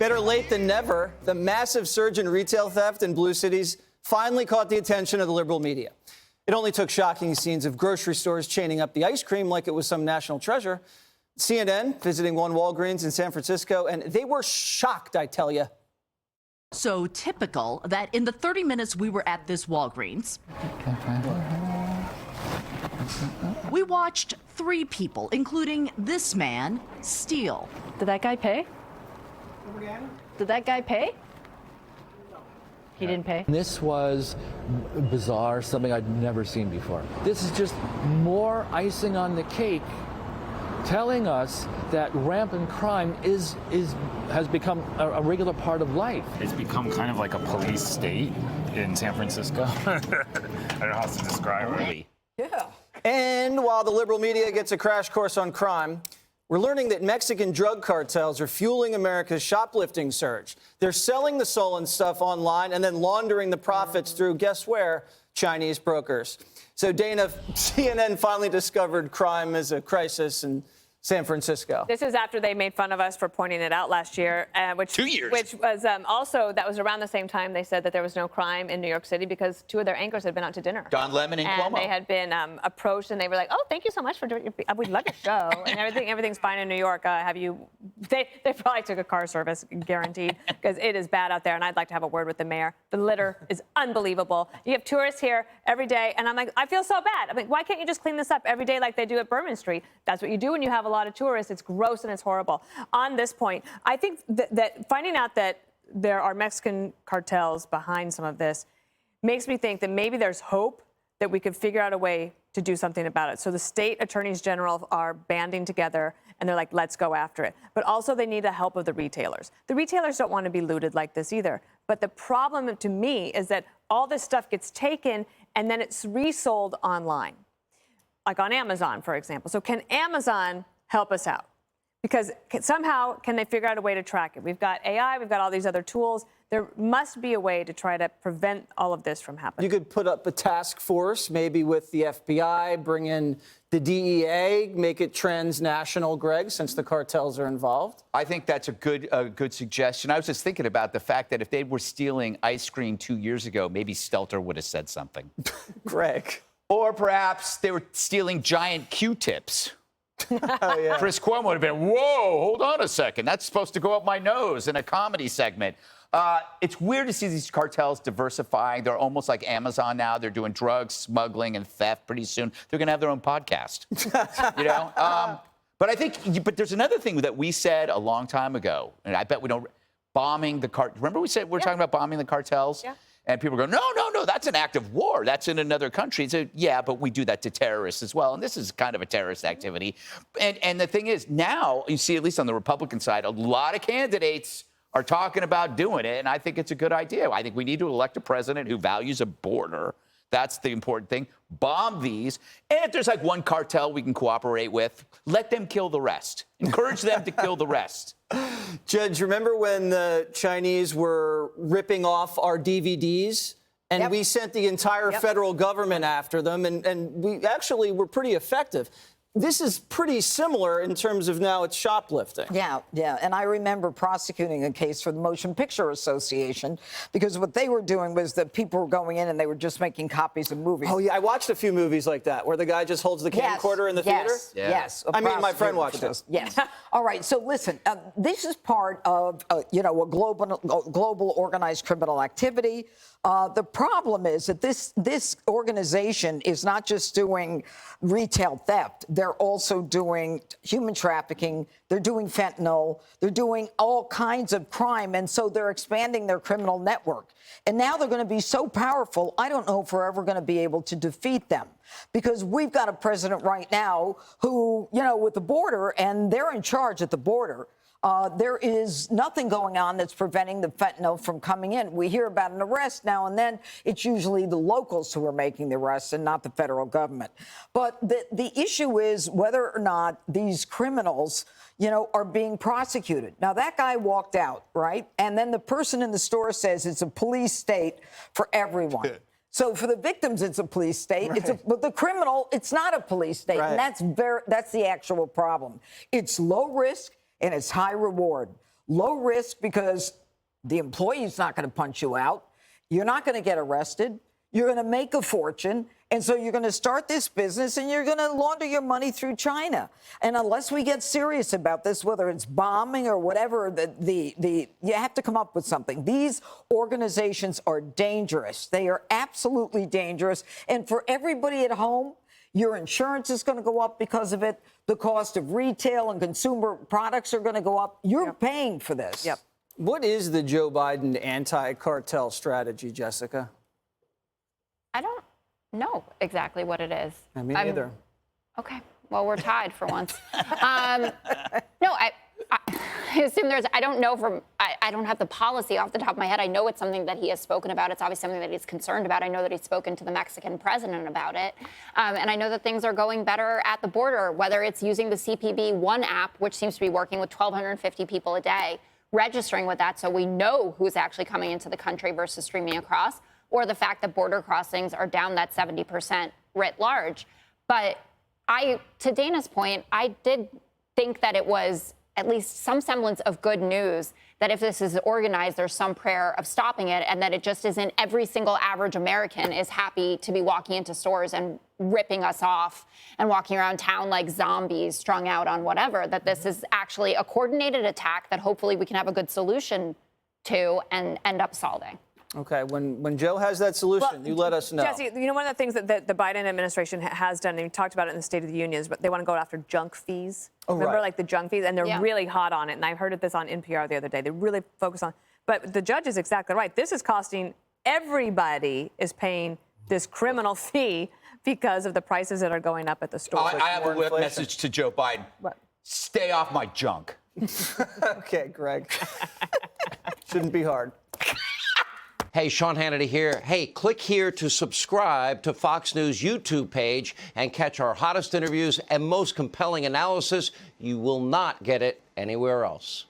Better late than never, the massive surge in retail theft in blue cities finally caught the attention of the liberal media. It only took shocking scenes of grocery stores chaining up the ice cream like it was some national treasure. CNN visiting one Walgreens in San Francisco, and they were shocked, I tell you. So typical that in the 30 minutes we were at this Walgreens, we watched 3 people, including this man, steal. Did that guy pay? Did that guy pay? He didn't pay. This was bizarre, something I'd never seen before. This is just more icing on the cake, telling us that rampant crime has become a regular part of life. It's become kind of like a police state in San Francisco. I don't know how else to describe it. Yeah. And while the liberal media gets a crash course on crime, we're learning that Mexican drug cartels are fueling America's shoplifting surge. They're selling the stolen stuff online and then laundering the profits through, guess where, Chinese brokers. So, Dana, CNN finally discovered crime as a crisis in San Francisco. This is after they made fun of us for pointing it out last year, which 2 years. Which was also, that was around the same time they said that there was no crime in New York City because 2 of their anchors had been out to dinner. Don Lemon and Cuomo. And they had been approached, and they were like, "Oh, thank you so much for doing. We love your show, and everything's fine in New York. Have you?" They probably took a car service, guaranteed, because it is bad out there. And I'd like to have a word with the mayor. The litter is unbelievable. You have tourists here every day, and I'm like, I feel so bad. I'm like, why can't you just clean this up every day like they do at Bourbon Street? That's what you do when you have a lot of tourists. It's gross and it's horrible. On this point, I think that finding out that there are Mexican cartels behind some of this makes me think that maybe there's hope that we could figure out a way to do something about it. So the state attorneys general are banding together, and they're like, let's go after it. But also they need the help of the retailers. The retailers don't want to be looted like this either. But the problem to me is that all this stuff gets taken and then it's resold online, like on Amazon, for example. So can Amazon help us out? Because somehow, can they figure out a way to track it? We've got AI, we've got all these other tools. There must be a way to try to prevent all of this from happening. You could put up a task force, maybe with the FBI, bring in the DEA, make it transnational, Greg, since the cartels are involved. I think that's a good suggestion. I was just thinking about the fact that if they were stealing ice cream 2 years ago, maybe Stelter would have said something. Greg. Or perhaps they were stealing giant Q-tips. Oh, yeah. Chris Cuomo would have been, whoa, hold on a second. That's supposed to go up my nose in a comedy segment. It's weird to see these cartels diversifying. They're almost like Amazon now. They're doing drugs, smuggling, and theft. Pretty soon, they're going to have their own podcast. You know? But I think, but there's another thing that we said a long time ago, and I bet we don't, bombing the Remember we said we're talking about bombing the cartels? Yeah. And people go, no, that's an act of war. That's in another country. So, yeah, but we do that to terrorists as well. And this is kind of a terrorist activity. And the thing is, now you see, at least on the Republican side, a lot of candidates are talking about doing it. And I think it's a good idea. I think we need to elect a president who values a border. That's the important thing. Bomb these. And if there's like one cartel we can cooperate with, let them kill the rest. Encourage them to kill the rest. Judge, remember when the Chinese were ripping off our DVDs? And we sent the entire federal government after them, and we actually were pretty effective. This is pretty similar in terms of now it's shoplifting. Yeah. And I remember prosecuting a case for the Motion Picture Association because what they were doing was that people were going in and they were just making copies of movies. Oh, yeah. I watched a few movies like that where the guy just holds the camcorder in the theater. Yes. I mean, my friend watched it. Yes. All right. So listen, this is part of, a global organized criminal activity. The problem is that this organization is not just doing retail theft. They're also doing human trafficking. They're doing fentanyl. They're doing all kinds of crime. And so they're expanding their criminal network. And now they're going to be so powerful, I don't know if we're ever going to be able to defeat them. Because we've got a president right now who, with the border, and they're in charge at the border. There is nothing going on that's preventing the fentanyl from coming in. We hear about an arrest now and then. It's usually the locals who are making the arrests and not the federal government. But the issue is whether or not these criminals, are being prosecuted. Now, that guy walked out, right? And then the person in the store says it's a police state for everyone. So for the victims, it's a police state. Right. But the criminal, it's not a police state. Right. And that's the actual problem. It's low risk and it's high reward. Low risk because the employee's not going to punch you out. You're not going to get arrested. You're going to make a fortune. And so you're going to start this business and you're going to launder your money through China. And unless we get serious about this, whether it's bombing or whatever, you have to come up with something. These organizations are dangerous. They are absolutely dangerous. And for everybody at home, your insurance is going to go up because of it. The cost of retail and consumer products are going to go up. You're paying for this. Yep. What is the Joe Biden anti-cartel strategy, Jessica? I don't know exactly what it is. Me neither. Okay. Well, we're tied for once. No, I assume I don't know I don't have the policy off the top of my head. I know it's something that he has spoken about. It's obviously something that he's concerned about. I know that he's spoken to the Mexican president about it. And I know that things are going better at the border, whether it's using the CPB One app, which seems to be working with 1,250 people a day, registering with that so we know who's actually coming into the country versus streaming across, or the fact that border crossings are down that 70% writ large. But to Dana's point, I did think that it was at least some semblance of good news that if this is organized, there's some prayer of stopping it, and that it just isn't every single average American is happy to be walking into stores and ripping us off and walking around town like zombies strung out on whatever, that this is actually a coordinated attack that hopefully we can have a good solution to and end up solving. Okay, when Joe has that solution, you let us know. Jesse, you know, one of the things that the Biden administration has done, and we talked about it in the State of the Union, is but they want to go after junk fees. Oh, Remember, right. like the junk fees? And they're really hot on it. And I heard this on NPR the other day. They really focus on. But the judge is exactly right. This is costing everybody is paying this criminal fee because of the prices that are going up at the store. I have a message to Joe Biden. What? Stay off my junk. Okay, Greg. Shouldn't be hard. Hey, Sean Hannity here. Hey, click here to subscribe to Fox News YouTube page and catch our hottest interviews and most compelling analysis. You will not get it anywhere else.